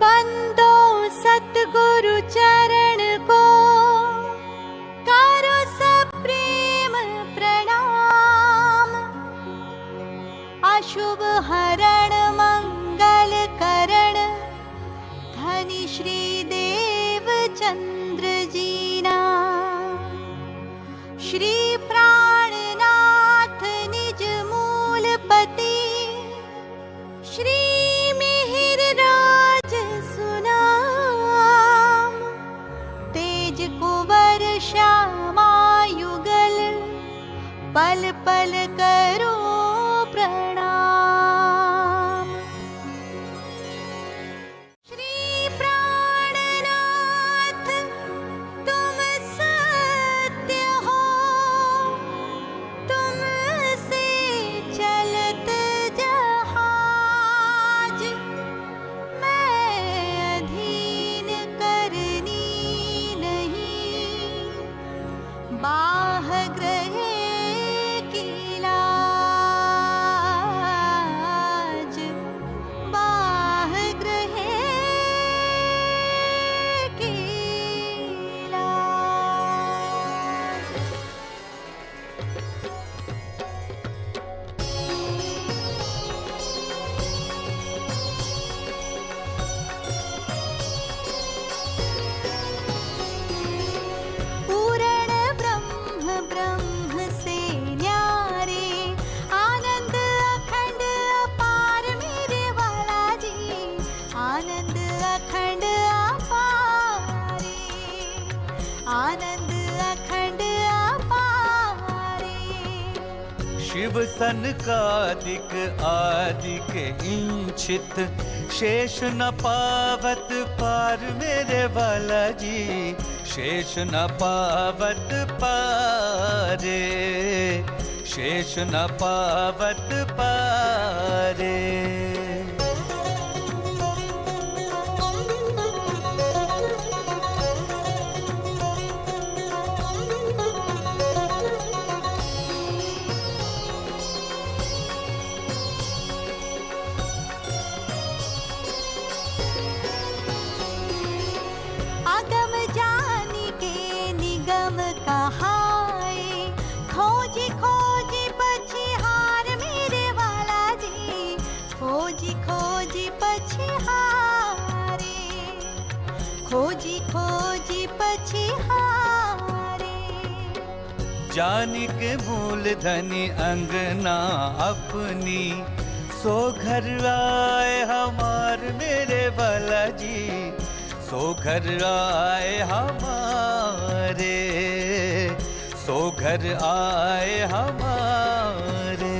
बंदो सतगुरु चरण को करो सब प्रेम प्रणाम। अशुभ हरण मंगल करण धनी श्री देव चंद्र जीना। श्री प्राणनाथ निज मूलपति श्री मिहिर राज सुनाम। तेज कुंवर श्यामा युगल पल पल करो प्रणाम। श्री प्राणनाथ तुम सत्य हो, तुमसे चलत जहाज। मैं अधीन करनी नहीं, बाह ग्रह की लाज। बाह ग्रह की लाज। पूर्ण ब्रह्म ब्रह्म से न्यारे, आनंद अखंड अपार मेरे वाला जी। आनंद अखंड अपारे, आनंद अखंड अपारे। शिव सनकादिक आदिक इंचित, शेष न पावत पार मेरे वाला जी। शेष न पावत पारे, शेष न पावत पारे। अगम जानी के निगम कहाए, खोजी खोजी पछिहार मेरे वाला जी। खोजी खोजी पछिहारे, खोजी खोजी पछिहारे। जानिक मूल धनी अंगना अपनी, सो घर आए हमार मेरे वाला जी। सो घर आए हमारे, सो घर आए हमारे।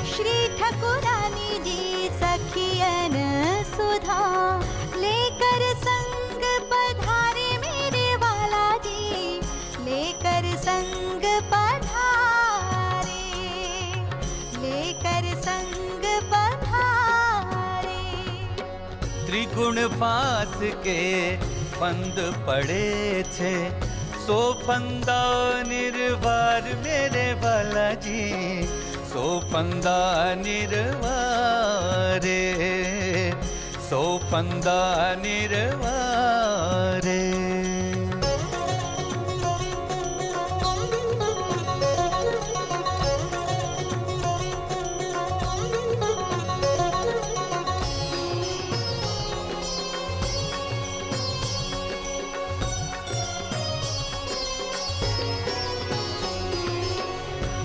श्री ठकुरानी जी सखियन सुधा, लेकर संग पधारे मेरे वाला जी। लेकर संग पधारे, लेकर संग पधारे। त्रिगुण फास के फंद पड़े थे, सो फंदा निर्वार मेरे वाला जी। सो फंदा निर्वारे, सो फंदा निर्वारे।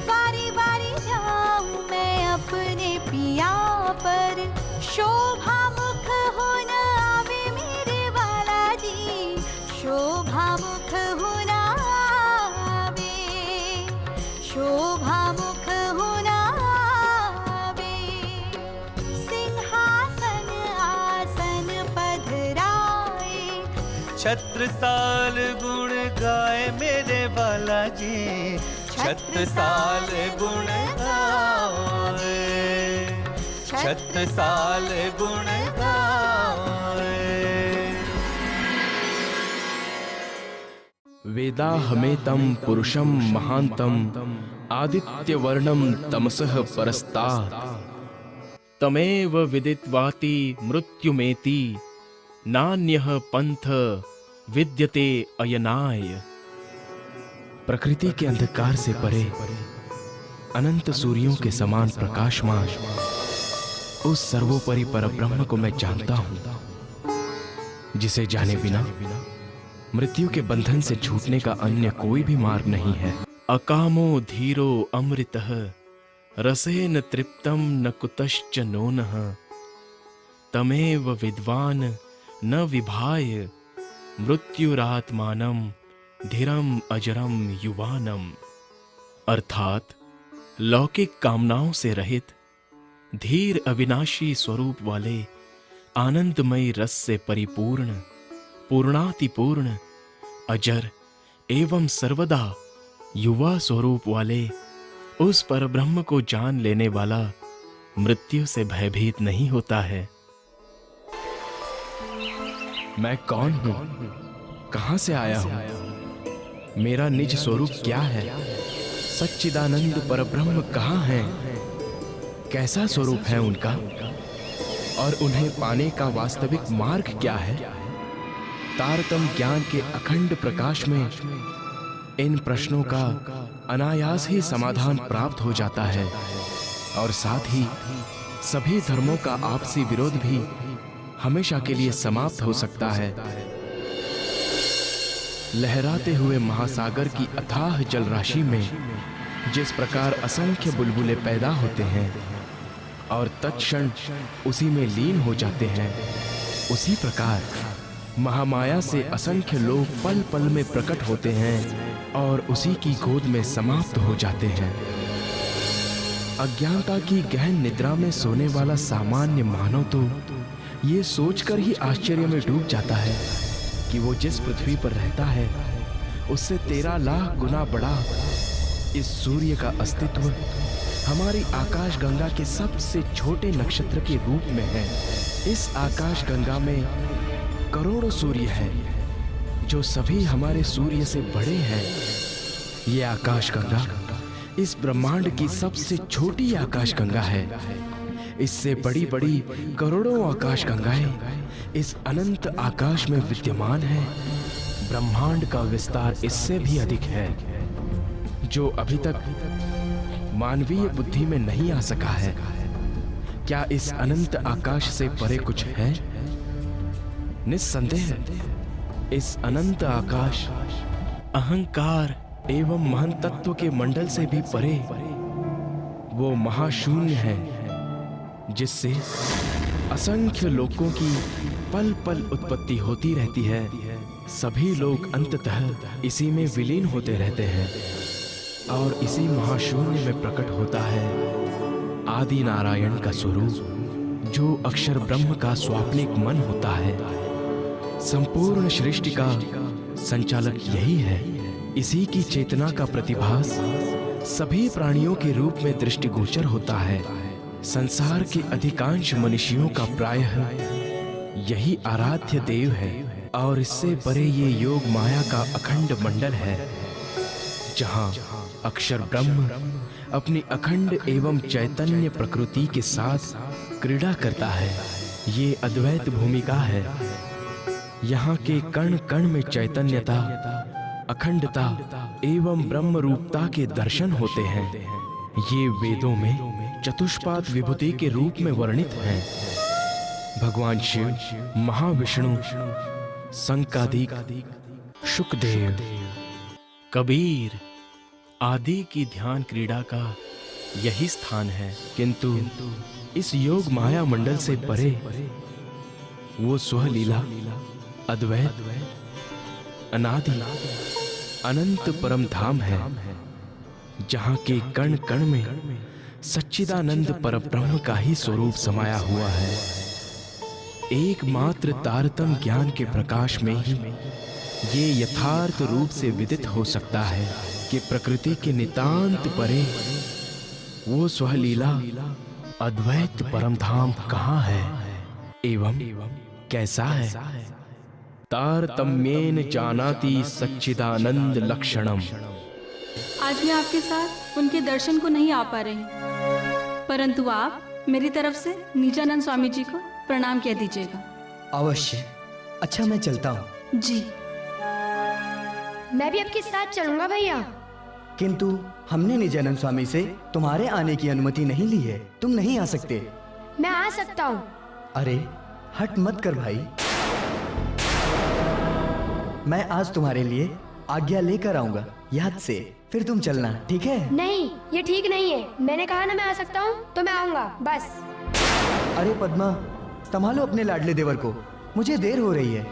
बारी बारी जाऊं मैं अपने पिया पर, शोभा मुख हो न आवे मेरे वाला जी। शोभा मुख हो न आवे, शोभा मुख हो न आवे। सिंहासन आसन पधराए, छत्रसाल गुण गाए मेरे वाला जी। छत्रसाल गुण गाए। छत्रसाल गुण गाए। वेदाहमेतं पुरुषं महांतं आदित्यवर्णं तमसः परस्तात् तमेव विदित्वाति मृत्युमेति नान्यः पंथ विद्यते अयनाय। प्रकृति के अंधकार से परे अनंत सूर्यों के समान प्रकाशमान उस सर्वोपरि परब्रह्म को मैं जानता हूं, जिसे जाने बिना मृत्यु के बंधन से छूटने का अन्य कोई भी मार्ग नहीं है। अकामो धीरो अमृतः रसेन तृप्तम न कुतश्च नोनः तमेव विद्वान न विभाय मृत्युरात्मानं धीरम अजरम युवानम। अर्थात लौकिक कामनाओं से रहित धीर अविनाशी स्वरूप वाले आनंदमयी रस से परिपूर्ण पूर्णातिपूर्ण अजर एवं सर्वदा युवा स्वरूप वाले उस परब्रह्म को जान लेने वाला मृत्यु से भयभीत नहीं होता है। मैं कौन हूं, कहां से आया हूं, मेरा निज स्वरूप क्या है, सच्चिदानंद परब्रह्म कहां है, कैसा स्वरूप है उनका और उन्हें पाने का वास्तविक मार्ग क्या है। तारतम ज्ञान के अखंड प्रकाश में इन प्रश्नों का अनायास ही समाधान प्राप्त हो जाता है और साथ ही सभी धर्मों का आपसी विरोध भी हमेशा के लिए समाप्त हो सकता है। लहराते हुए महासागर की अथाह जल राशि में जिस प्रकार असंख्य बुलबुले पैदा होते हैं और तत्क्षण उसी में लीन हो जाते हैं, उसी प्रकार महामाया से असंख्य लोग पल पल में प्रकट होते हैं और उसी की गोद में समाप्त हो जाते हैं। अज्ञानता की गहन निद्रा में सोने वाला सामान्य मानव तो ये सोचकर ही आश्चर्य में डूब जाता है कि वो जिस पृथ्वी पर रहता है उससे 13 लाख गुना बड़ा इस सूर्य का अस्तित्व हमारी आकाश गंगा के सबसे छोटे नक्षत्र के रूप में है। इस आकाश गंगा में करोड़ों सूर्य हैं जो सभी हमारे सूर्य से बड़े हैं। ये आकाश गंगा इस ब्रह्मांड की सबसे छोटी आकाश गंगा है। इससे बड़ी बड़ी करोड़ों आकाश गंगाएं इस अनंत आकाश में विद्यमान है। ब्रह्मांड का विस्तार इससे भी अधिक है जो अभी तक मानवीय बुद्धि में नहीं आ सका है। क्या इस अनंत आकाश से परे कुछ है? निस्संदेह इस अनंत आकाश अहंकार एवं महान तत्व के मंडल से भी परे वो महाशून्य है जिससे असंख्य लोकों की पल पल उत्पत्ति होती रहती है। सभी लोग अंततः इसी में विलीन होते रहते हैं और इसी महाशून्य में प्रकट होता है आदि नारायण का स्वरूप जो अक्षर ब्रह्म का स्वाप्निक मन होता है। संपूर्ण सृष्टि का संचालक यही है। इसी की चेतना का प्रतिभास सभी प्राणियों के रूप में दृष्टिगोचर होता है। संसार के अधिकांश मनुष्यों का प्रायः यही आराध्य देव है और इससे परे ये योग माया का अखंड मंडल है जहाँ अक्षर ब्रह्म अपनी अखंड एवं चैतन्य प्रकृति के साथ क्रीड़ा करता है। ये अद्वैत भूमिका है। यहाँ के कण कण में चैतन्यता, अखंडता एवं ब्रह्म रूपता के दर्शन होते हैं। ये वेदों में चतुष्पाद विभूति के रूप में वर्णित हैं। भगवान शिव, महाविष्णु, संकादिक, शुकदेव, कबीर आदि की ध्यान क्रीड़ा का यही स्थान है। किंतु इस योग माया मंडल से परे वो स्वलीला अद्वैत अनादि अनंत परम धाम है जहाँ के कण कण में सच्चिदानंद परब्रह्म का ही स्वरूप समाया हुआ है। एकमात्र तारतम ज्ञान के प्रकाश में ही ये यथार्थ रूप से विदित हो सकता है कि प्रकृति के नितांत परे वो स्वलीला अद्वैत परम धाम कहाँ है एवं कैसा है? तारतम्येन जानाति सच्चिदानंद लक्षणम। आज मैं आपके साथ उनके दर्शन को नहीं आ पा रही, परंतु आप मेरी तरफ से निजानंद स्वामी जी को प्रणाम कह दीजिएगा। अवश्य। अच्छा, मैं चलता हूँ। जी। मैं भी आपके साथ चलूंगा भैया। किंतु हमने निजानंद स्वामी से तुम्हारे आने की अनुमति नहीं ली है, तुम नहीं आ सकते। मैं आ सकता हूँ। अरे हट मत कर भाई, मैं आज तुम्हारे लिए आज्ञा लेकर आऊंगा याद से, फिर तुम चलना, ठीक है? नहीं, ये ठीक नहीं है। मैंने कहा ना मैं आ सकता हूँ तो मैं आऊंगा, बस। अरे पद्मा, संभालो अपने लाडले देवर को, मुझे देर हो रही है।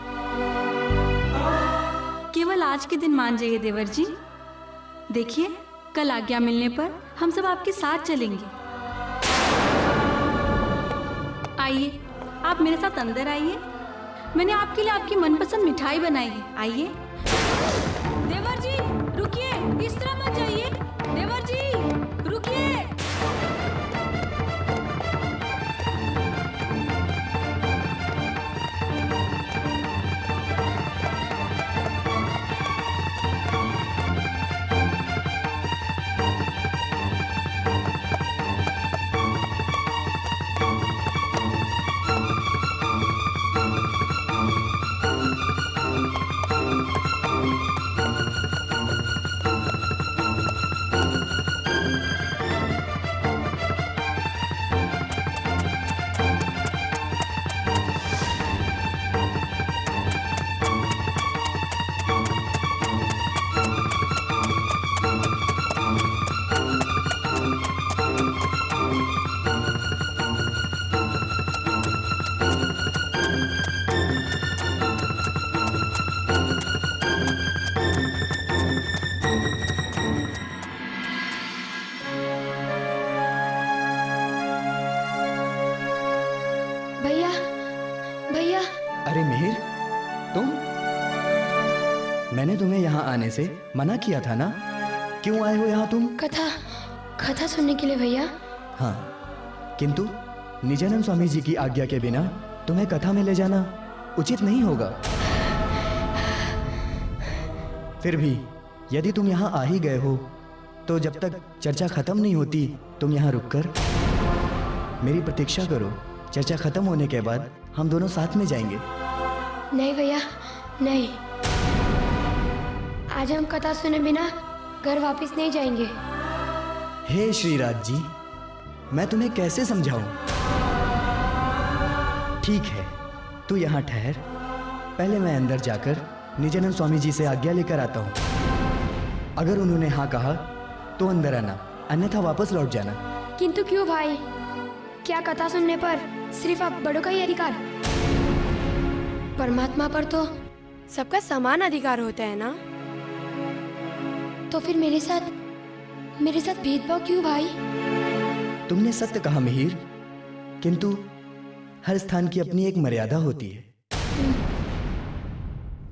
केवल आज के दिन मान जाइए देवर जी। देखिए, कल आज्ञा मिलने पर हम सब आपके साथ चलेंगे। आइए, आप मेरे साथ अंदर आइए। मैंने आपके लिए आपकी मनपसंद मिठाई बनाई है, आइए। देवर जी रुकिए, इस तरह मत जाइए। देवर जी रुकिए। भैया, भैया। अरे मिहिर, तुम? मैंने तुम्हें यहाँ आने से मना किया था ना, क्यों आए हो यहाँ तुम? कथा सुनने के लिए भैया। हाँ, किंतु निजानंद स्वामी जी की आज्ञा के बिना तुम्हें कथा में ले जाना उचित नहीं होगा। फिर भी यदि तुम यहाँ आ ही गए हो तो जब तक चर्चा खत्म नहीं होती तुम यहाँ रुककर मेरी प्रतीक्षा करो। चर्चा खत्म होने के बाद हम दोनों साथ में जाएंगे। नहीं भैया, नहीं। आज हम कथा सुने बिना घर वापस नहीं जाएंगे। हे श्रीराज जी, मैं तुम्हें कैसे समझाऊं? ठीक है, तू यहाँ ठहर, पहले मैं अंदर जाकर निजानंद स्वामी जी से आज्ञा लेकर आता हूँ। अगर उन्होंने हाँ कहा तो अंदर आना, अन्यथा वापस लौट जाना। किंतु क्यों भाई? क्या कथा सुनने पर सिर्फ आप बड़ों का ही अधिकार? परमात्मा पर तो सबका समान अधिकार होता है ना। तो फिर मेरे साथ भेदभाव क्यों भाई? तुमने सत्य कहा मिहिर, किंतु हर स्थान की अपनी एक मर्यादा होती है,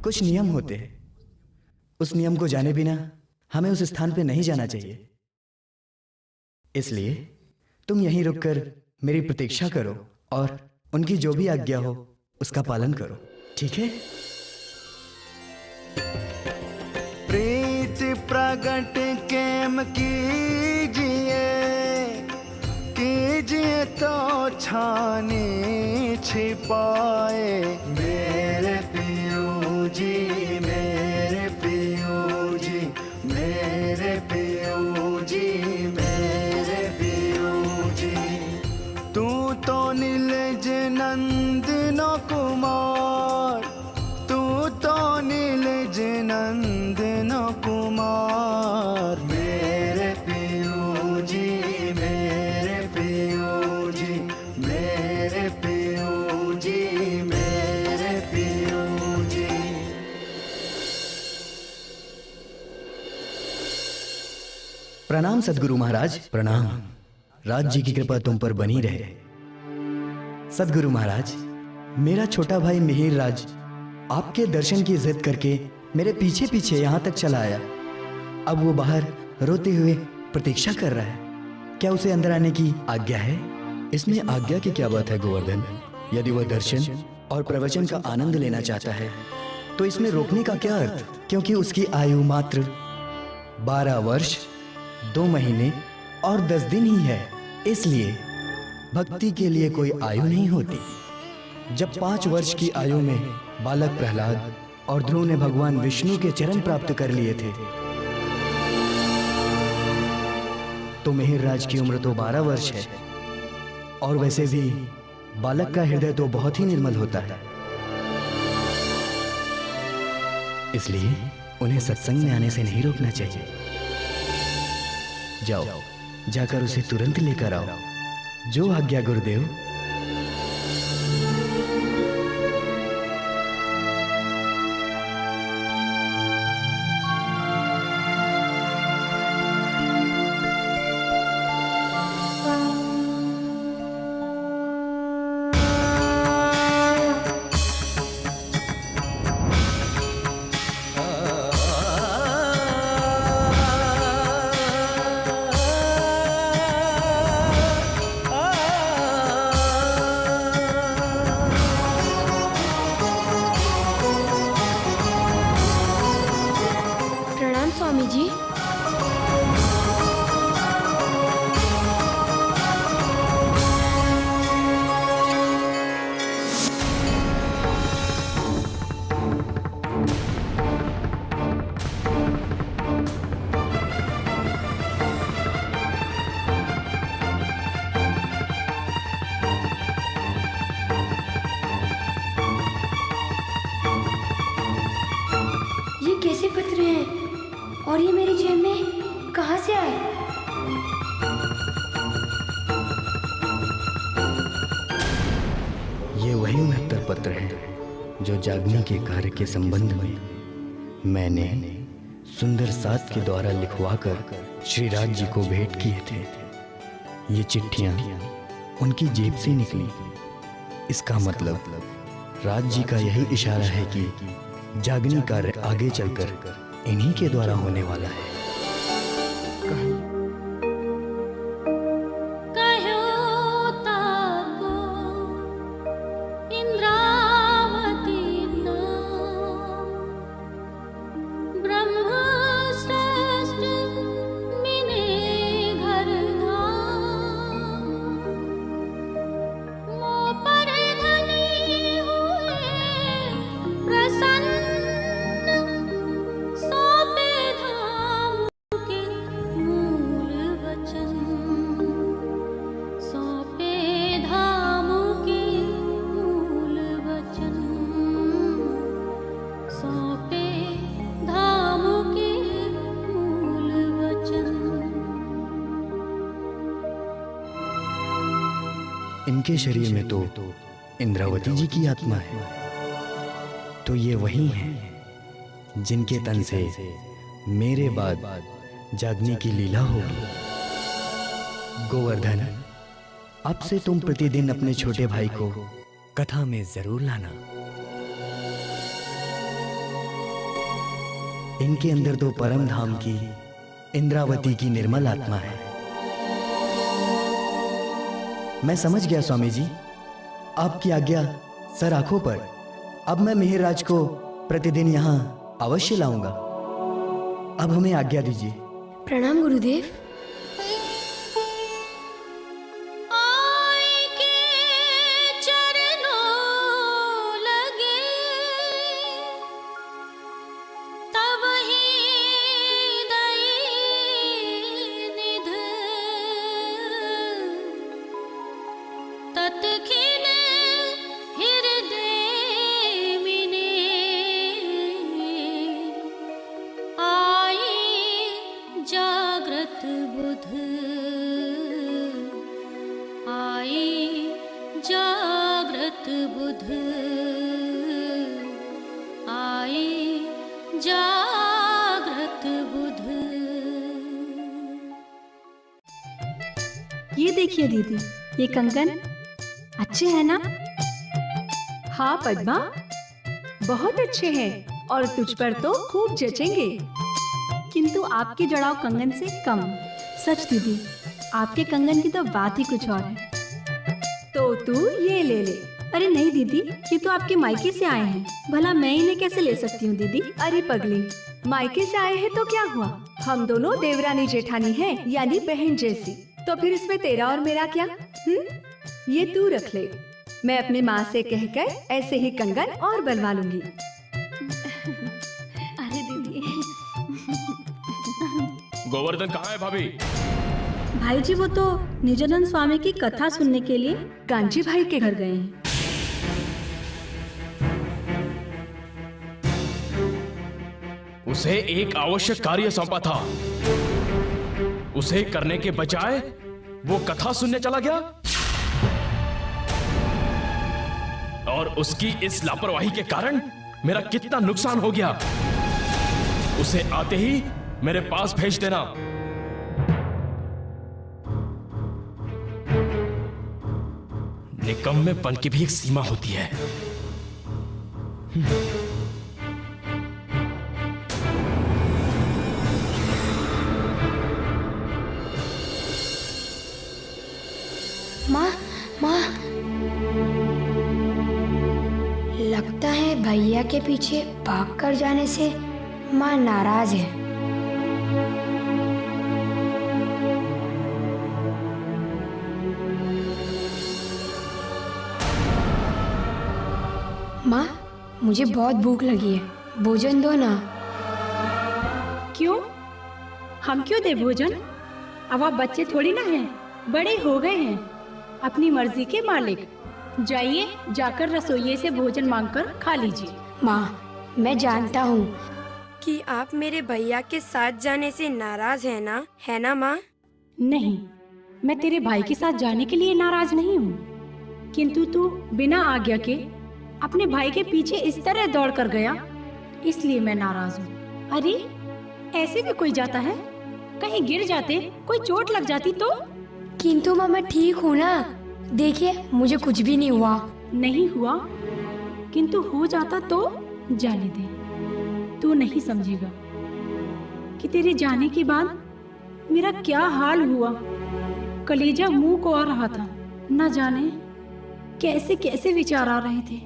कुछ नियम होते हैं। उस नियम को जाने बिना हमें उस स्थान पे नहीं जाना चाहिए। इसलिए तुम यहीं रुककर मेरी प्रतीक्षा करो और उनकी जो भी आज्ञा हो उसका पालन करो, ठीक है? प्रीति प्रगट केम कीजिए, कीजिए तो छानी छिपाए। मेरे पियो जी, मेरे पियो जी, मेरे पियो जी, मेरे पियो जी। तू तो नीलज नंदन कुमार, तू तो नीलज नंदन कुमार। मेरे पियो जी, मेरे पियो जी, मेरे पियो जी, मेरे पियो जी। प्रणाम सदगुरु महाराज, प्रणाम। राज जी की कृपा तुम पर बनी रहे। सदगुरु महाराज, मेरा छोटा भाई मिहिर राज आपके दर्शन की जिद करके मेरे पीछे पीछे यहाँ तक चला आया। अब वो बाहर रोते हुए प्रतीक्षा कर रहा है। क्या उसे अंदर आने की आज्ञा है? इसमें आज्ञा की क्या बात है गोवर्धन? यदि वह दर्शन और प्रवचन का आनंद लेना चाहता है तो इसमें रोकने का क्या अर्थ? क्योंकि उसकी आयु मात्र 12 वर्ष 2 महीने और 10 दिन ही है। इसलिए भक्ति के लिए कोई आयु नहीं होती। जब 5 वर्ष की आयु में बालक प्रहलाद और ध्रुव ने भगवान विष्णु के चरण प्राप्त कर लिए थे, तो मिहिरराज की उम्र तो 12 वर्ष है। और वैसे भी बालक का हृदय तो बहुत ही निर्मल होता है। इसलिए उन्हें सत्संग में आने से नहीं रोकना चाहिए। जाओ, जाकर उसे तुरंत लेकर आओ। जो आज्ञा गुरुदेव। प्रणाम स्वामी जी। ये कैसे पत्र हैं और ये मेरी जेब में कहाँ से आए? ये वही 69 पत्र हैं जो जागने के कार्य के संबंध में मैंने सुंदर सात के द्वारा लिखवाकर श्री राज जी को भेंट किए थे। ये चिट्ठियां उनकी जेब से निकली। इसका मतलब राज जी का यही इशारा है कि जागने कार्य आगे चलकर इन्हीं के द्वारा होने वाला है। इनके शरीर में तो इंद्रावती जी की आत्मा है, तो ये वही हैं जिनके तन से मेरे बाद जागने की लीला होगी। गोवर्धन, अब से तुम प्रतिदिन अपने छोटे भाई को कथा में जरूर लाना। इनके अंदर तो परम धाम की इंद्रावती की निर्मल आत्मा है। मैं समझ गया स्वामी जी, आपकी आज्ञा सर आंखों पर। अब मैं मिहिरराज को प्रतिदिन यहाँ अवश्य लाऊंगा। अब हमें आज्ञा दीजिए। प्रणाम गुरुदेव। ये देखिए दीदी, ये कंगन अच्छे हैं ना? हाँ पद्मा, बहुत अच्छे हैं और तुझ पर तो खूब जचेंगे। किंतु आपके जड़ाव कंगन से कम। सच दीदी, आपके कंगन की तो बात ही कुछ और है। तो तू ये ले ले। अरे नहीं दीदी, ये तो आपके मायके से आए हैं, भला मैं इन्हें कैसे ले सकती हूँ दीदी? अरे पगली, मायके से आए हैं तो क्या हुआ, हम दोनों देवरानी जेठानी हैं, यानी बहन जैसी। तो फिर इसमें तेरा और मेरा क्या? ये तू रख ले, मैं अपनी माँ से कहकर ऐसे ही कंगन और बनवा लूंगी। अरे दीदी। गोवर्धन कहाँ है भाभी? भाई जी वो तो निजानंद स्वामी की कथा सुनने के लिए कांची भाई के घर गए हैं। उसे एक आवश्यक कार्य सौंपा था, उसे करने के बजाय वो कथा सुनने चला गया, और उसकी इस लापरवाही के कारण मेरा कितना नुकसान हो गया। उसे आते ही मेरे पास भेज देना। निकम्मेपन की भी एक सीमा होती है। माँ, माँ, लगता है भैया के पीछे भाग कर जाने से माँ नाराज है। माँ, मुझे बहुत भूख लगी है, भोजन दो ना। क्यों? हम क्यों दे भोजन? अब आप बच्चे थोड़ी ना हैं, बड़े हो गए हैं, अपनी मर्जी के मालिक। जाइए, जाकर रसोइये से भोजन मांगकर खा लीजिए। माँ, मैं जानता हूँ कि आप मेरे भैया के साथ जाने से नाराज है ना माँ? नहीं, मैं तेरे भाई के साथ जाने के लिए नाराज नहीं हूँ, किंतु तू बिना आज्ञा के अपने भाई के पीछे इस तरह दौड़ कर गया, इसलिए मैं नाराज हूँ। अरे ऐसे भी कोई जाता है? कहीं गिर जाते, कोई चोट लग जाती तो? किंतु माँ, मैं ठीक हूँ ना, देखिए मुझे कुछ भी नहीं हुआ। नहीं हुआ, किंतु हो जाता तो? जाने दे, तू नहीं समझेगा कि तेरे जाने के बाद मेरा क्या हाल हुआ। कलेजा मुंह को आ रहा था, न जाने कैसे कैसे विचार आ रहे थे।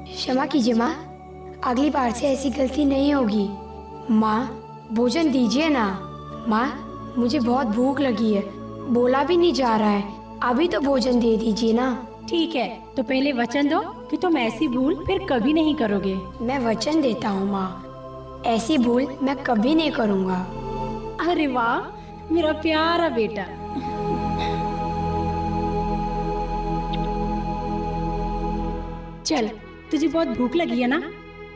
क्षमा कीजिए माँ, अगली बार से ऐसी गलती नहीं होगी। माँ, भोजन दीजिए ना। माँ, मुझे बहुत भूख लगी है, बोला भी नहीं जा रहा है, अभी तो भोजन दे दीजिए ना। ठीक है, तो पहले वचन दो कि तुम ऐसी भूल फिर कभी नहीं करोगे। मैं वचन देता हूँ माँ, ऐसी भूल मैं कभी नहीं करूँगा। अरे वाह, मेरा प्यारा बेटा। चल, तुझे बहुत भूख लगी है ना,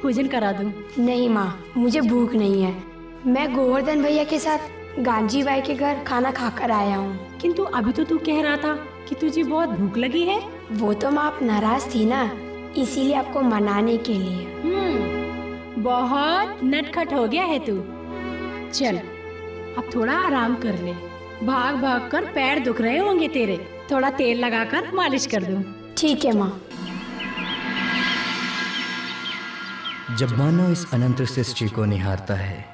भोजन करा दूं? नहीं माँ, मुझे भूख नहीं है, मैं गोवर्धन भैया के साथ गांजी बाई के घर खाना खाकर आया हूँ। किंतु अभी तो तू कह रहा था कि तुझे बहुत भूख लगी है। वो तो माँ, आप नाराज थी ना, इसीलिए आपको मनाने के लिए। बहुत नटखट हो गया है तू। चल, अब थोड़ा आराम कर ले, भाग भाग कर पैर दुख रहे होंगे तेरे, थोड़ा तेल लगाकर मालिश कर दूं। ठीक है माँ। जब मानव इस अनंत सृष्टि को निहारता है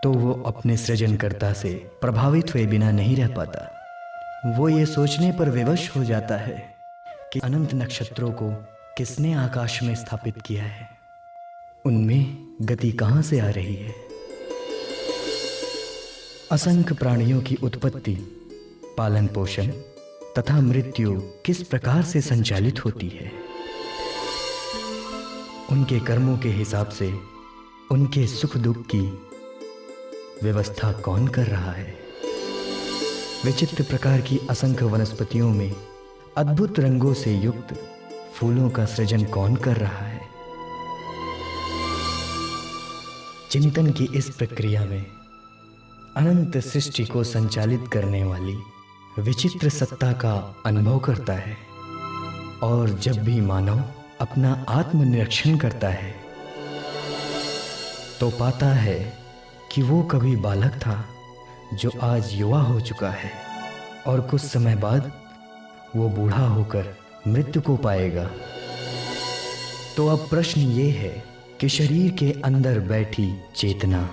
तो वो अपने सृजनकर्ता से प्रभावित हुए बिना नहीं रह पाता। वो ये सोचने पर विवश हो जाता है कि अनंत नक्षत्रों को किसने आकाश में स्थापित किया है, उनमें गति कहाँ से आ रही है, असंख्य प्राणियों की उत्पत्ति, पालन पोषण तथा मृत्यु किस प्रकार से संचालित होती है, उनके कर्मों के हिसाब से उनके सुख दुख की व्यवस्था कौन कर रहा है, विचित्र प्रकार की असंख्य वनस्पतियों में अद्भुत रंगों से युक्त फूलों का सृजन कौन कर रहा है। चिंतन की इस प्रक्रिया में अनंत सृष्टि को संचालित करने वाली विचित्र सत्ता का अनुभव करता है। और जब भी मानव अपना आत्मनिरीक्षण करता है तो पाता है कि वो कभी बालक था जो आज युवा हो चुका है, और कुछ समय बाद वो बूढ़ा होकर मृत्यु को पाएगा। तो अब प्रश्न ये है कि शरीर के अंदर बैठी चेतना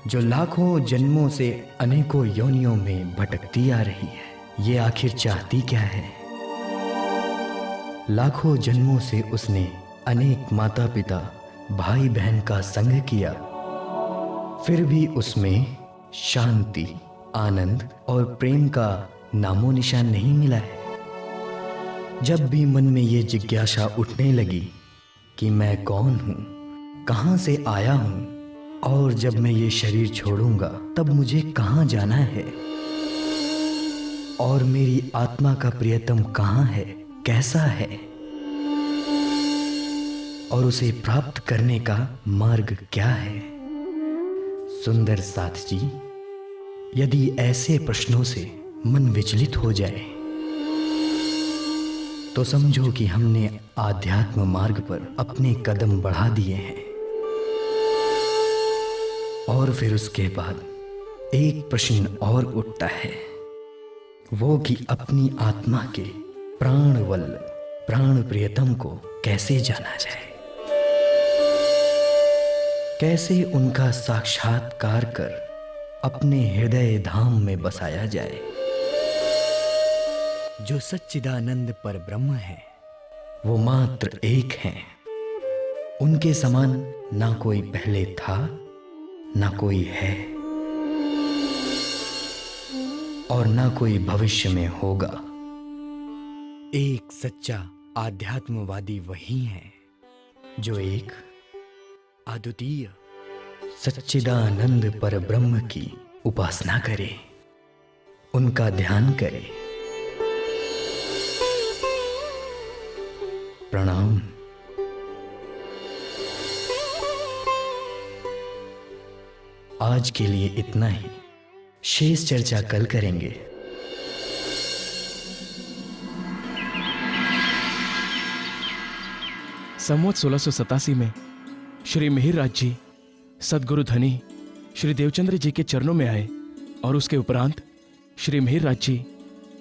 जो लाखों जन्मों से अनेकों योनियों में भटकती आ रही है, ये आखिर चाहती क्या है? लाखों जन्मों से उसने अनेक माता पिता भाई बहन का संग किया, फिर भी उसमें शांति, आनंद और प्रेम का नामो निशान नहीं मिला है। जब भी मन में ये जिज्ञासा उठने लगी कि मैं कौन हूँ, कहाँ से आया हूँ, और जब मैं ये शरीर छोड़ूंगा तब मुझे कहाँ जाना है, और मेरी आत्मा का प्रियतम कहाँ है, कैसा है, और उसे प्राप्त करने का मार्ग क्या है। सुंदर साथ जी, यदि ऐसे प्रश्नों से मन विचलित हो जाए तो समझो कि हमने आध्यात्म मार्ग पर अपने कदम बढ़ा दिए हैं। और फिर उसके बाद एक प्रश्न और उठता है, वो कि अपनी आत्मा के प्राणवल प्राण प्रियतम को कैसे जाना जाए, कैसे उनका साक्षात्कार कर अपने हृदय धाम में बसाया जाए। जो सच्चिदानंद पर ब्रह्म है वो मात्र एक हैं, उनके समान ना कोई पहले था ना कोई है और ना कोई भविष्य में होगा। एक सच्चा आध्यात्मवादी वही है जो एक अद्वितीय सच्चिदानंद पर ब्रह्म की उपासना करे, उनका ध्यान करे। प्रणाम। आज के लिए इतना ही, शेष चर्चा कल करेंगे। संवत 1687 में श्री मिहिरराज जी सदगुरु धनी श्री देवचंद्र जी के चरणों में आए और उसके उपरांत श्री मिहिरराज जी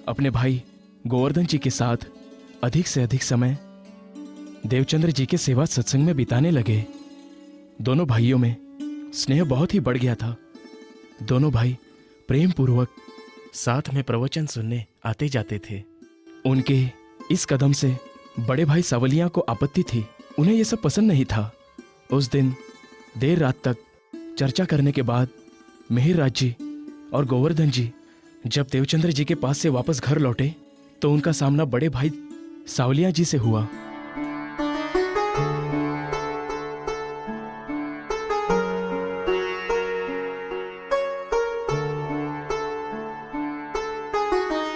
अपने भाई गोवर्धन जी के साथ अधिक से अधिक समय देवचंद्र जी के सेवा सत्संग में बिताने लगे। दोनों भाइयों में स्नेह बहुत ही बढ़ गया था। दोनों भाई प्रेम पूर्वक साथ में प्रवचन सुनने आते जाते थे। उनके इस कदम से बड़े भाई सावलिया को आपत्ति थी, उन्हें यह सब पसंद नहीं था। उस दिन देर रात तक चर्चा करने के बाद मिहिरराज जी और गोवर्धन जी जब देवचंद्र जी के पास से वापस घर लौटे तो उनका सामना बड़े भाई सावलिया जी से हुआ।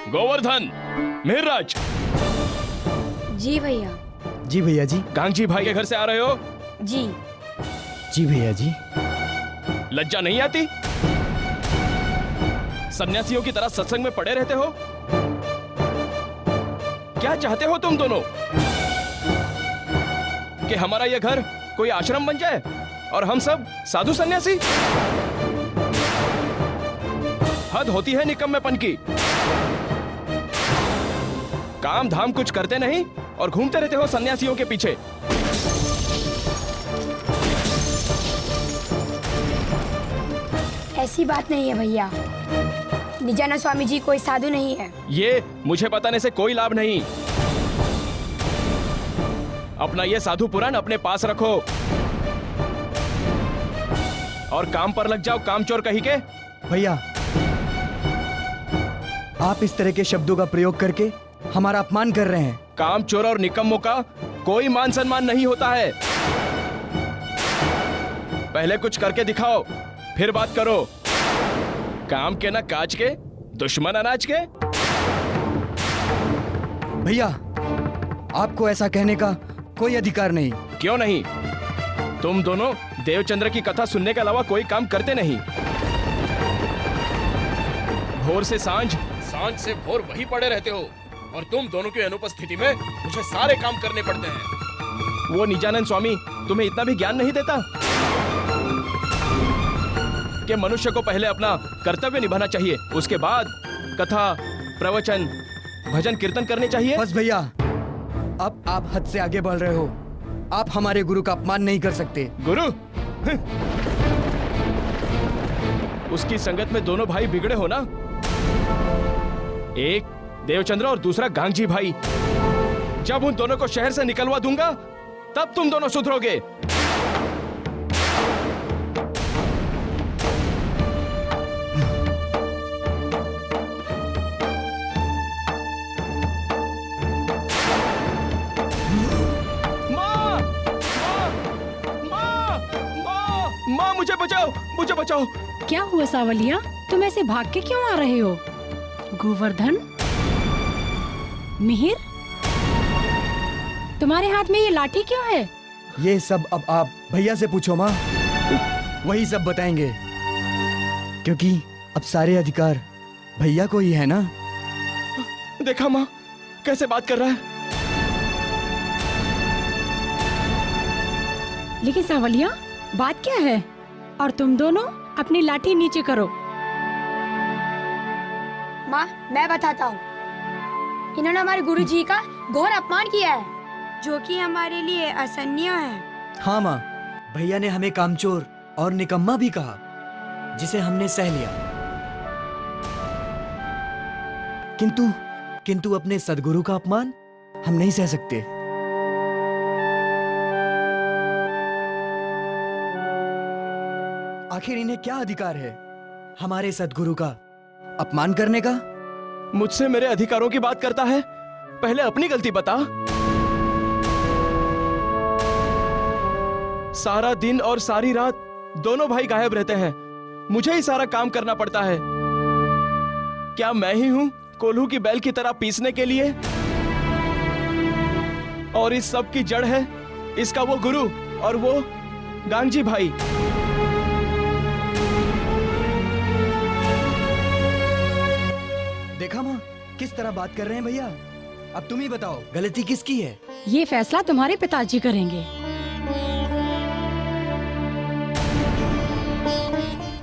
गोवर्धन, मिहिरराज। जी भैया। जी भैया जी। कांगजी भाई के घर से आ रहे हो? जी। जी भैया जी। लज्जा नहीं आती? सन्यासियों की तरह सत्संग में पड़े रहते हो? क्या चाहते हो तुम दोनों? कि हमारा यह घर कोई आश्रम बन जाए और हम सब साधु सन्यासी? हद होती है निकम्मेपन की। काम धाम कुछ करते नहीं और घूमते रहते हो सन्यासियों के पीछे। ऐसी बात नहीं है भैया, निजानंद स्वामी जी कोई साधु नहीं है। ये मुझे बताने से कोई लाभ नहीं। अपना ये साधु पुराण अपने पास रखो और काम पर लग जाओ, कामचोर कहीं के। भैया, आप इस तरह के शब्दों का प्रयोग करके हमारा अपमान कर रहे हैं। कामचोर और निकम्मों का कोई मान सम्मान नहीं होता है। पहले कुछ करके दिखाओ, फिर बात करो। काम के ना काज के, दुश्मन अनाज के। भैया, आपको ऐसा कहने का कोई अधिकार नहीं। क्यों नहीं? तुम दोनों देवचंद्र की कथा सुनने के अलावा कोई काम करते नहीं। भोर से सांझ, सांझ से भोर वही पड़े रहते हो और तुम दोनों की अनुपस्थिति में मुझे सारे काम करने पड़ते हैं। वो निजानंद स्वामी तुम्हें इतना भी ज्ञान नहीं देता कि मनुष्य को पहले अपना कर्तव्य निभाना चाहिए, उसके बाद कथा, प्रवचन, भजन कीर्तन करने चाहिए। बस भैया, अब आप हद से आगे बढ़ रहे हो। आप हमारे गुरु का अपमान नहीं कर सकते। गुरु? उसकी संगत में दोनों भाई बिगड़े हो ना, एक देवचंद्र और दूसरा गांगजी भाई। जब उन दोनों को शहर से निकलवा दूंगा तब तुम दोनों सुधरोगे। माँ! माँ! माँ! माँ! माँ, मुझे बचाओ, मुझे बचाओ। क्या हुआ सावलिया, तुम ऐसे भाग के क्यों आ रहे हो? गोवर्धन, मिहिर, तुम्हारे हाथ में ये लाठी क्यों है? ये सब अब आप भैया से पूछो माँ, वही सब बताएंगे। क्योंकि अब सारे अधिकार भैया को ही है ना। देखा माँ कैसे बात कर रहा है। लेकिन सावलिया, बात क्या है? और तुम दोनों अपनी लाठी नीचे करो। माँ, मैं बताता हूँ। इन्होंने हमारे गुरुजी का घोर अपमान किया है, जो कि हमारे लिए असहनीय है। हाँ माँ, भैया ने हमें कामचोर और निकम्मा भी कहा, जिसे हमने सह लिया। किंतु अपने सदगुरु का अपमान हम नहीं सह सकते। आखिर इन्हें क्या अधिकार है हमारे सदगुरु का अपमान करने का? मुझसे मेरे अधिकारों की बात करता है। पहले अपनी गलती बता। सारा दिन और सारी रात दोनों भाई गायब रहते हैं, मुझे ही सारा काम करना पड़ता है। क्या मैं ही हूं कोल्हू की बैल की तरह पीसने के लिए? और इस सब की जड़ है इसका वो गुरु और वो गांगजी भाई। देखा माँ किस तरह बात कर रहे हैं भैया। अब तुम ही बताओ, गलती किसकी है? ये फैसला तुम्हारे पिताजी करेंगे।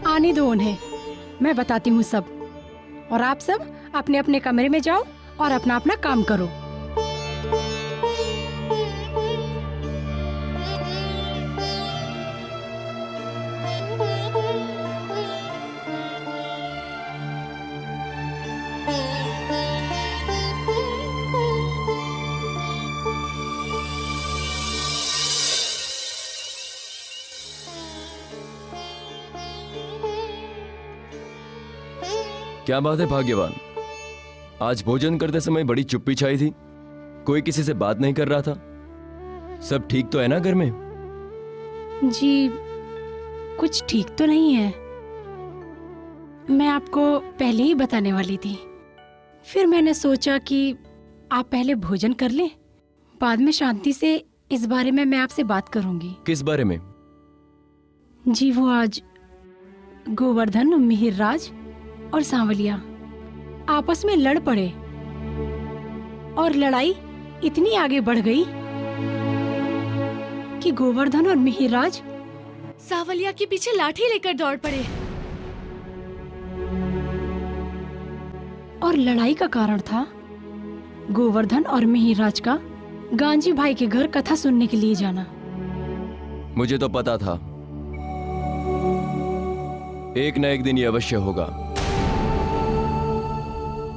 आने दो उन्हें, मैं बताती हूँ सब। और आप सब अपने अपने कमरे में जाओ और अपना अपना काम करो। क्या बात है भाग्यवान, आज भोजन करते समय बड़ी चुप्पी छाई थी। कोई किसी से बात नहीं कर रहा था। सब ठीक तो है ना घर में? जी, कुछ ठीक तो नहीं है। मैं आपको पहले ही बताने वाली थी, फिर मैंने सोचा कि आप पहले भोजन कर लें, बाद में शांति से इस बारे में मैं आपसे बात करूंगी। किस बारे में? जी, वो आज गोवर्धन, मिहिरराज और सांवलिया आपस में लड़ पड़े और लड़ाई इतनी आगे बढ़ गई कि गोवर्धन और मिहिरराज सांवलिया के पीछे लाठी लेकर दौड़ पड़े। और लड़ाई का कारण था गोवर्धन और मिहिरराज का गांजी भाई के घर कथा सुनने के लिए जाना। मुझे तो पता था एक न एक दिन ये अवश्य होगा,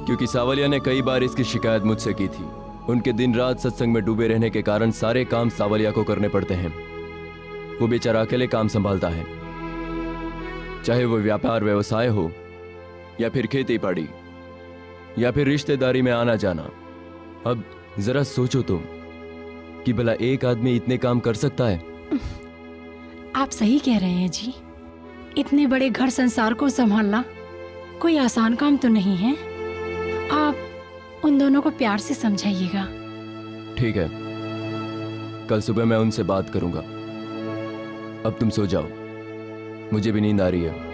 क्योंकि सांवलिया ने कई बार इसकी शिकायत मुझसे की थी। उनके दिन रात सत्संग में डूबे रहने के कारण सारे काम सांवलिया को करने पड़ते हैं। वो बेचारा अकेले काम संभालता है, चाहे वो व्यापार व्यवसाय हो या फिर खेती बाड़ी या फिर रिश्तेदारी में आना जाना। अब जरा सोचो तुम कि भला एक आदमी इतने काम कर सकता है? आप सही कह रहे हैं जी, इतने बड़े घर संसार को संभालना कोई आसान काम तो नहीं है। आप उन दोनों को प्यार से समझाइएगा। ठीक है, कल सुबह मैं उनसे बात करूंगा। अब तुम सो जाओ, मुझे भी नींद आ रही है।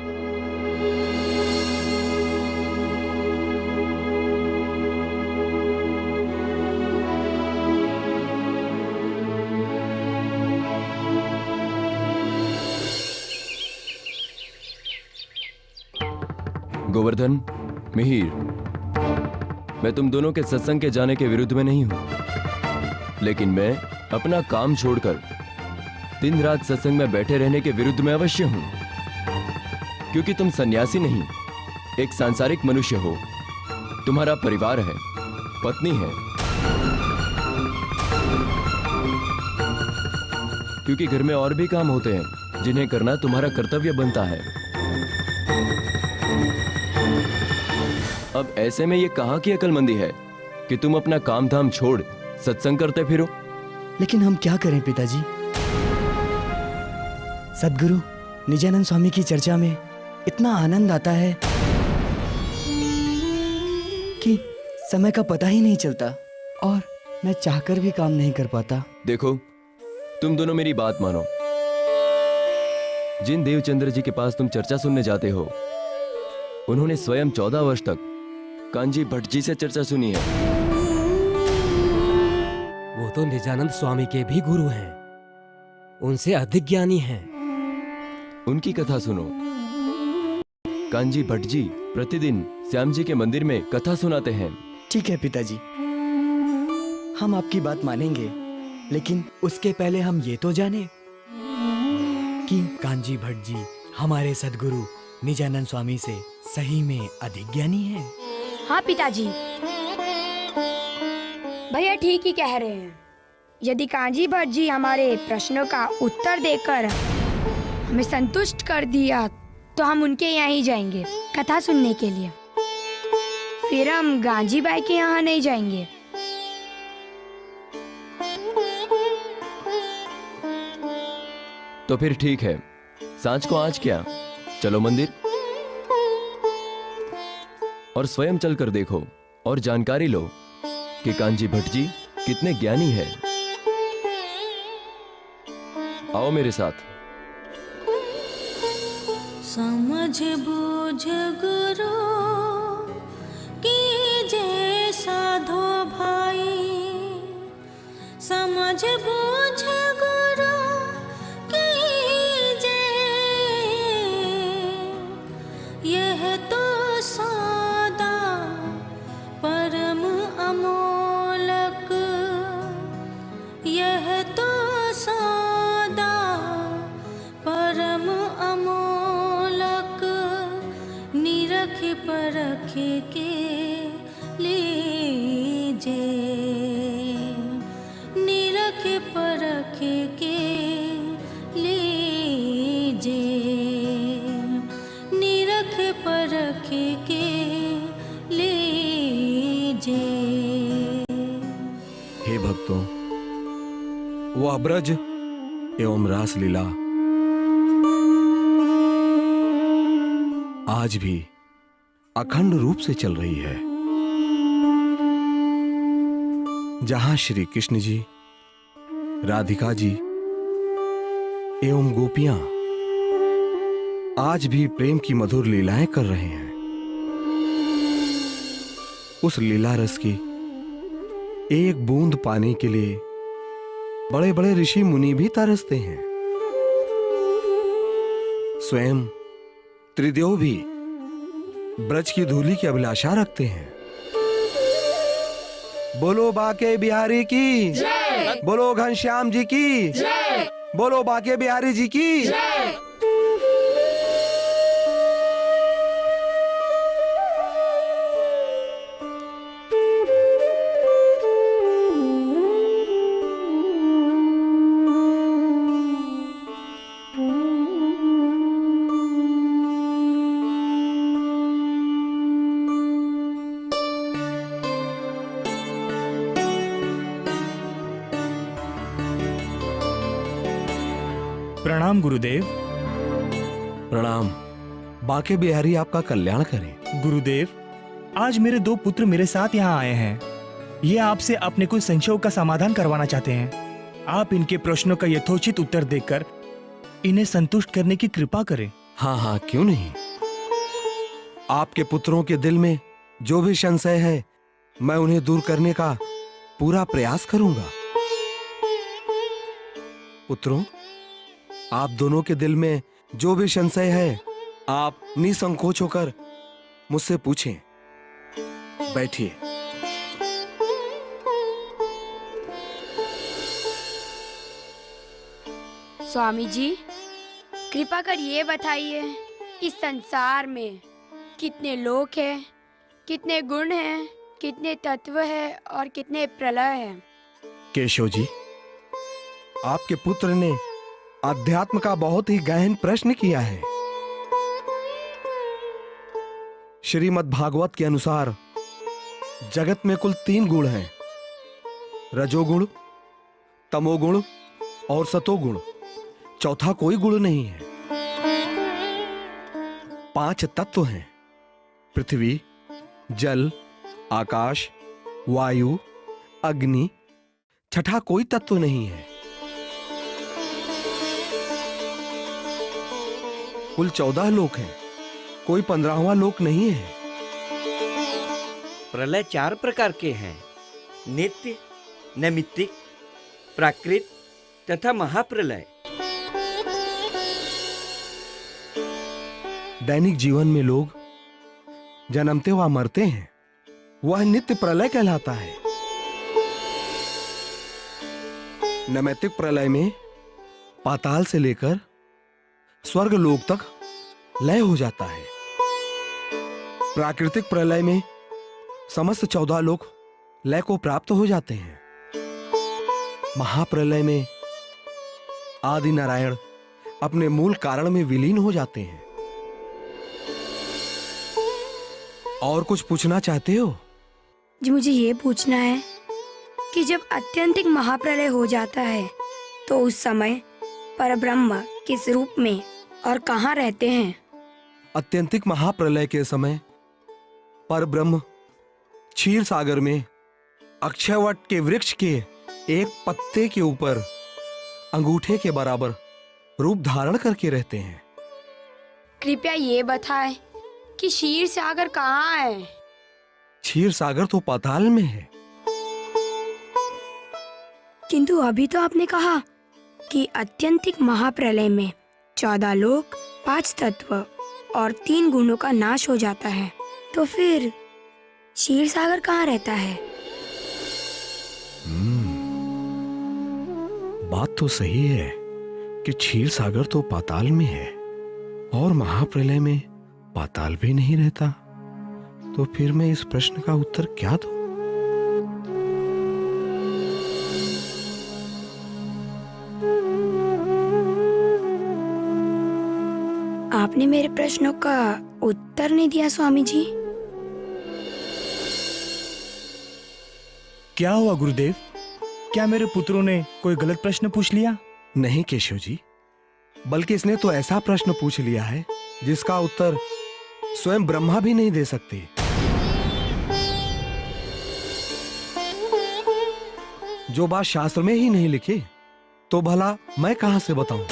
गोवर्धन, मिहिर, मैं तुम दोनों के सत्संग के जाने के विरुद्ध में नहीं हूं, लेकिन मैं अपना काम छोड़कर दिन रात सत्संग में बैठे रहने के विरुद्ध में अवश्य हूं, क्योंकि तुम सन्यासी नहीं, एक सांसारिक मनुष्य हो। तुम्हारा परिवार है, पत्नी है, क्योंकि घर में और भी काम होते हैं जिन्हें करना तुम्हारा कर्तव्य बनता है। अब ऐसे में ये कहाँ की अक्लमंदी है कि तुम अपना काम धाम छोड़ सत्संग करते फिरो? लेकिन हम क्या करें पिताजी? सद्गुरु निजानंद स्वामी की चर्चा में इतना आनंद आता है कि समय का पता ही नहीं चलता और मैं चाहकर भी काम नहीं कर पाता। देखो, तुम दोनों मेरी बात मानो। जिन देवचंद्र जी के पास तुम चर्चा सुनने जाते हो, उन्होंने स्वयं 14 वर्ष तक कांजी भट्ट जी से चर्चा सुनी है। वो तो निजानंद स्वामी के भी गुरु हैं, उनसे अधिक ज्ञानी हैं। उनकी कथा सुनो। कांजी भट्ट जी प्रतिदिन श्याम जी के मंदिर में कथा सुनाते हैं। ठीक है पिताजी, हम आपकी बात मानेंगे, लेकिन उसके पहले हम ये तो जाने कि कांजी भट्ट जी हमारे सद्गुरु निजानंद स्वामी से सही में अधिक ज्ञानी हैं। हाँ पिताजी, भैया ठीक ही कह रहे हैं। यदि कांजी भट्ट जी हमारे प्रश्नों का उत्तर देकर हमें संतुष्ट कर दिया तो हम उनके यहाँ ही जाएंगे कथा सुनने के लिए। फिर हम गांजी बाई के यहाँ नहीं जाएंगे। तो फिर ठीक है, सांझ को आज क्या, चलो मंदिर और स्वयं चलकर देखो और जानकारी लो कि कांजी भट्ट जी कितने ज्ञानी है। आओ मेरे साथ। समझ बूझ गुरु कीजे साधो भाई, समझ बूझ गुरु कीजे, यह तो सौदा परम अमोलक, यह तो सौदा परम अमोलक, निरख परख के लीजे, निरख परख के लीजे, निरख परख के लीजे। हे भक्तों, वह ब्रज एवं रास लीला आज भी अखंड रूप से चल रही है। जहां श्री कृष्ण जी, राधिका जी एवं गोपियां आज भी प्रेम की मधुर लीलाएं कर रहे हैं। उस लीला रस की एक बूंद पाने के लिए बड़े बड़े ऋषि मुनि भी तरसते हैं। स्वयं त्रिदेव भी ब्रज की धूलि की अभिलाषा रखते हैं। बोलो बाके बिहारी की जय, बोलो घनश्याम जी की जय, बोलो बाके बिहारी जी की जय। प्रणाम गुरुदेव। प्रणाम। बाके बिहारी आपका कल्याण करें। गुरुदेव, आज मेरे 2 पुत्र मेरे साथ यहाँ आए हैं। ये आपसे अपने कुछ संशयों का समाधान करवाना चाहते हैं। आप इनके प्रश्नों का यथोचित उत्तर देकर इन्हें संतुष्ट करने की कृपा करें। हाँ हाँ, क्यों नहीं। आपके पुत्रों के दिल में जो भी संशय है, मैं उन्हें दूर करने का पूरा प्रयास करूंगा। पुत्रों, आप दोनों के दिल में जो भी संशय है, आप निसंकोच होकर मुझसे पूछें। बैठिए। स्वामी जी, कृपा कर ये बताइए, इस संसार में कितने लोक हैं, कितने गुण हैं, कितने तत्व हैं और कितने प्रलय हैं? केशव जी, आपके पुत्र ने अध्यात्म का बहुत ही गहन प्रश्न किया है। श्रीमद् भागवत के अनुसार जगत में कुल 3 गुण हैं, रजोगुण, तमोगुण और सतोगुण। चौथा कोई गुण नहीं है। 5 तत्व हैं, पृथ्वी, जल, आकाश, वायु, अग्नि। छठा कोई तत्व नहीं है। कुल 14 लोक हैं, कोई 15वां लोक नहीं है। प्रलय 4 प्रकार के हैं, नित्य, नैमित्तिक, प्राकृत तथा महाप्रलय। दैनिक जीवन में लोग जन्मते व मरते हैं, वह नित्य प्रलय कहलाता है। नैमित्तिक प्रलय में पाताल से लेकर स्वर्ग लोक तक लय हो जाता है। प्राकृतिक प्रलय में समस्त 14 लोक लय को प्राप्त हो जाते हैं। महाप्रलय में आदि नारायण अपने मूल कारण में विलीन हो जाते हैं। और कुछ पूछना चाहते हो? जी मुझे ये पूछना है कि जब अत्यंतिक महाप्रलय हो जाता है तो उस समय परब्रह्म किस रूप में और कहाँ रहते हैं? अत्यंतिक महाप्रलय के समय परब्रह्म क्षीर सागर में अक्षयवट के वृक्ष के एक पत्ते के ऊपर अंगूठे के बराबर रूप धारण करके रहते हैं। कृपया ये बताएं कि क्षीर सागर कहाँ है? क्षीर सागर तो पाताल में है। किंतु अभी तो आपने कहा कि अत्यंतिक महाप्रलय में 14 लोक, 5 तत्व और 3 गुणों का नाश हो जाता है, तो फिर क्षीर सागर कहाँ रहता है? बात तो सही है कि क्षीर सागर तो पाताल में है और महाप्रलय में पाताल भी नहीं रहता। तो फिर मैं इस प्रश्न का उत्तर क्या दूं? आपने मेरे प्रश्नों का उत्तर नहीं दिया स्वामी जी। क्या हुआ गुरुदेव? क्या मेरे पुत्रों ने कोई गलत प्रश्न पूछ लिया? नहीं केशव जी, बल्कि इसने तो ऐसा प्रश्न पूछ लिया है जिसका उत्तर स्वयं ब्रह्मा भी नहीं दे सकते। जो बात शास्त्र में ही नहीं लिखी तो भला मैं कहां से बताऊं?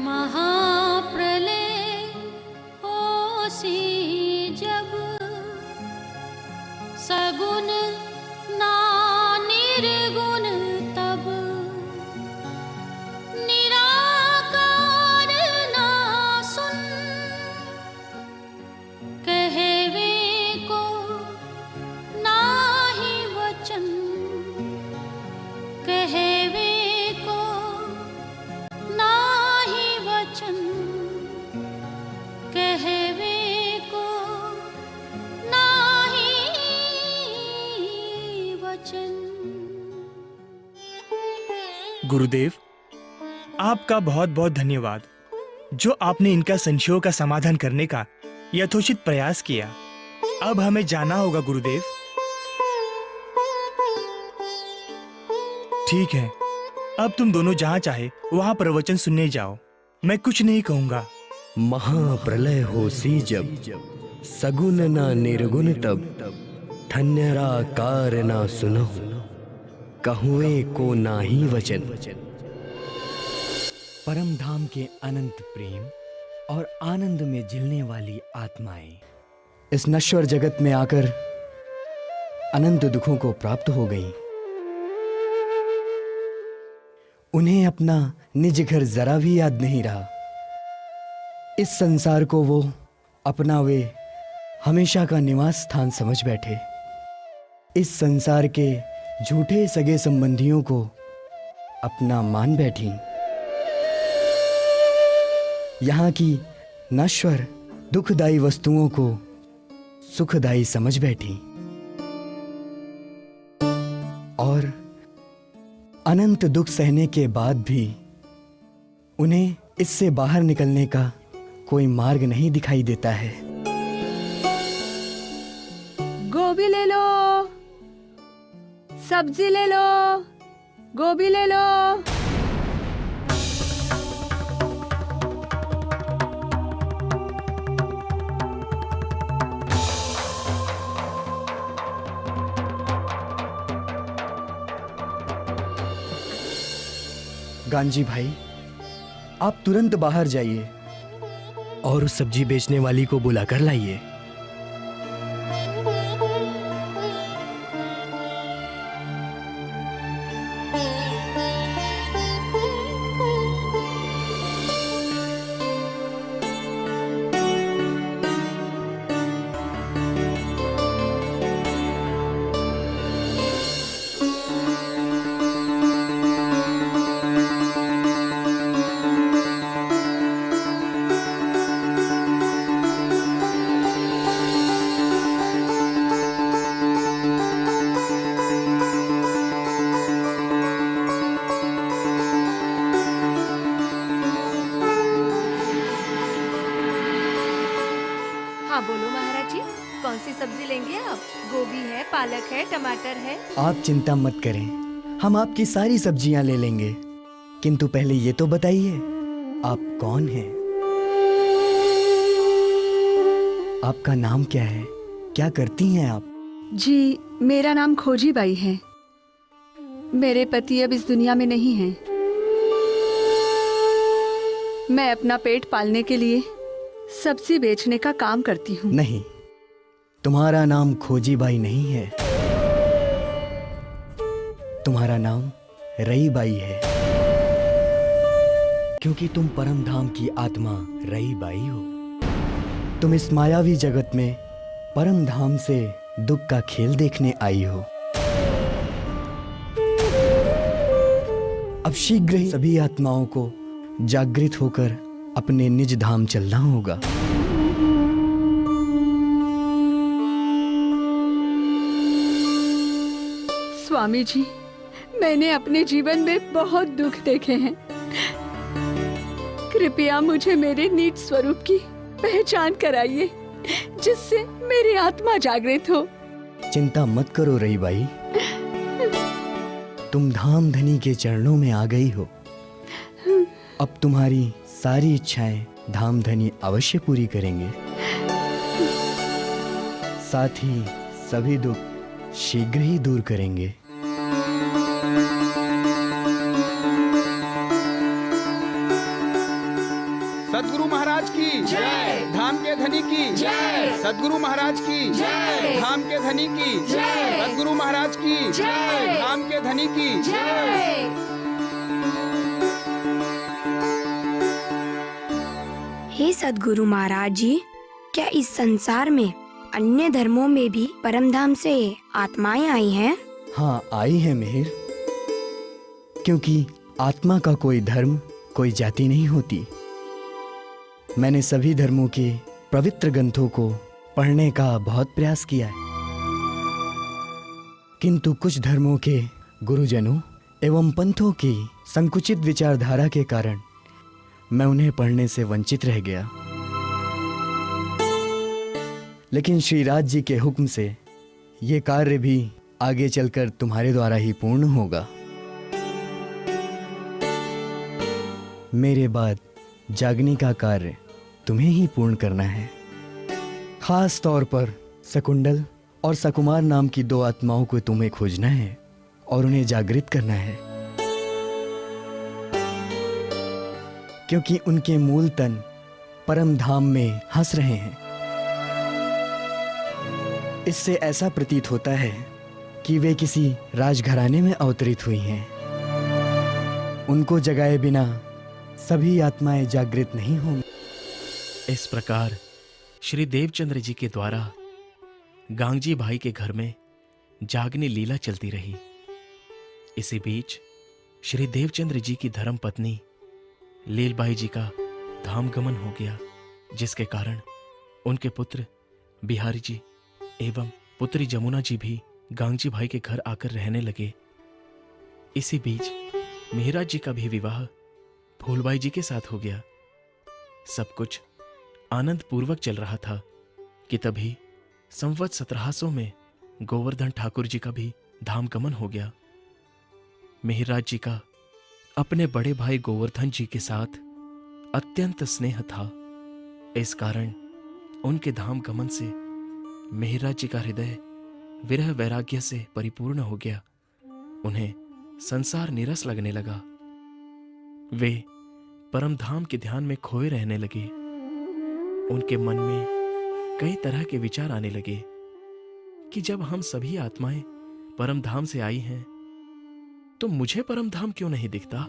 महाप्रलय होसी जब सगुन ना निर्गुण तब निराकार ना सुन कहवे को नाही वचन कहवे को नाही वचन कहवे को नाही वचन। गुरुदेव, आपका बहुत बहुत धन्यवाद जो आपने इनका संशयों का समाधान करने का यथोचित प्रयास किया। अब हमें जाना होगा गुरुदेव। ठीक है, अब तुम दोनों जहाँ चाहे वहाँ प्रवचन सुनने जाओ, मैं कुछ नहीं कहूँगा। महाप्रलय होसी जब सगुन ना निर्गुण तब ठन्यराकार ना सुनहु कहुए को नाही वचन। परम धाम के अनंत प्रेम और आनंद में झिलने वाली आत्माएं इस नश्वर जगत में आकर अनंत दुखों को प्राप्त हो गई। उन्हें अपना निज घर जरा भी याद नहीं रहा। इस संसार को वो अपना वे हमेशा का निवास स्थान समझ बैठे। इस संसार के झूठे सगे संबंधियों को अपना मान बैठी। यहाँ की नश्वर दुखदायी वस्तुओं को सुखदायी समझ बैठी और अनंत दुख सहने के बाद भी उन्हें इससे बाहर निकलने का कोई मार्ग नहीं दिखाई देता है। गोभी ले लो, सब्जी ले लो, गोभी ले लो। गांजी भाई, आप तुरंत बाहर जाइए और उस सब्जी बेचने वाली को बुलाकर लाइए। हाँ बोलो महाराज जी, कौन सी सब्जी लेंगे आप? गोभी है, पालक है, टमाटर है। आप चिंता मत करें, हम आपकी सारी सब्जियां ले लेंगे। किंतु पहले ये तो बताइए, आप कौन हैं? आपका नाम क्या है? क्या करती हैं आप? जी, मेरा नाम खोजी बाई है। मेरे पति अब इस दुनिया में नहीं हैं। मैं अपना पेट पालने के लिए सब्जी बेचने का काम करती हूँ। नहीं, तुम्हारा नाम खोजीबाई नहीं है, तुम्हारा नाम रईबाई है, क्योंकि तुम परम धाम की आत्मा रईबाई हो। तुम इस मायावी जगत में परम धाम से दुख का खेल देखने आई हो। अब शीघ्र ही सभी आत्माओं को जागृत होकर अपने निज धाम चलना होगा। स्वामी जी, मैंने अपने जीवन में बहुत दुख देखे हैं। कृपया मुझे मेरे निज स्वरूप की पहचान कराइए, जिससे मेरी आत्मा जागृत हो। चिंता मत करो रईबाई, तुम धाम धनी के चरणों में आ गई हो। अब तुम्हारी सारी इच्छाएं धाम धनी अवश्य पूरी करेंगे, साथ ही सभी दुख शीघ्र ही दूर करेंगे। सद्गुरु महाराज की जय, धाम के धनी की जय, सद्गुरु महाराज की जय, धाम के धनी की जय, सद्गुरु महाराज की जय, धाम के धनी की जय। हे सद्गुरु महाराज जी, क्या इस संसार में अन्य धर्मों में भी परमधाम से आत्माएं आई हैं? हाँ, आई है मिहिर, क्योंकि आत्मा का कोई धर्म, कोई जाति नहीं होती। मैंने सभी धर्मों के पवित्र ग्रंथों को पढ़ने का बहुत प्रयास किया है, किंतु कुछ धर्मों के गुरुजनों एवं पंथों की संकुचित विचारधारा के कारण मैं उन्हें पढ़ने से वंचित रह गया। लेकिन श्री राज जी के हुक्म से ये कार्य भी आगे चलकर तुम्हारे द्वारा ही पूर्ण होगा। मेरे बाद जागने का कार्य तुम्हें ही पूर्ण करना है। खास तौर पर शकुंडल और सकुमार नाम की दो आत्माओं को तुम्हें खोजना है और उन्हें जागृत करना है, क्योंकि उनके मूल तन परम धाम में हंस रहे हैं। इससे ऐसा प्रतीत होता है कि वे किसी राजघराने में अवतरित हुई हैं। उनको जगाए बिना सभी आत्माएं जागृत नहीं होंगी। इस प्रकार श्री देवचंद्र जी के द्वारा गांगजी भाई के घर में जागनी लीला चलती रही। इसी बीच श्री देवचंद्र जी की धर्म पत्नी लीलबाई जी का धाम गमन हो गया, जिसके कारण उनके पुत्र बिहारी जी एवं पुत्री जमुना जी भी गांगजी भाई के घर आकर रहने लगे। इसी बीच मिहिराज जी का भी विवाह फूलबाई जी के साथ हो गया। सब कुछ आनंद पूर्वक चल रहा था कि तभी संवत 1700 में गोवर्धन ठाकुर जी का भी धामगमन हो गया। मिहिराज जी का अपने बड़े भाई गोवर्धन जी के साथ अत्यंत स्नेह था। इस कारण उनके धामगमन से मिहिराज जी का हृदय विरह वैराग्य से परिपूर्ण हो गया। उन्हें संसार नीरस लगने लगा। वे परम धाम के ध्यान में खोए रहने लगे। उनके मन में कई तरह के विचार आने लगे कि जब हम सभी आत्माएं परम धाम से आई हैं, तो मुझे परम धाम क्यों नहीं दिखता?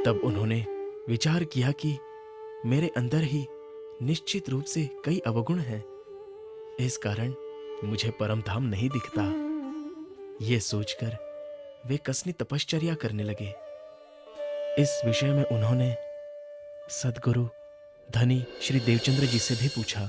तब उन्होंने विचार किया कि मेरे अंदर ही निश्चित रूप से कई अवगुण हैं, इस कारण मुझे परम धाम नहीं दिखता। ये सोचकर वे कसनी तपश्चर्या करने लगे। इस विषय में उन्होंने सद्गुरु धनी श्री देवचंद्र जी से भी पूछा।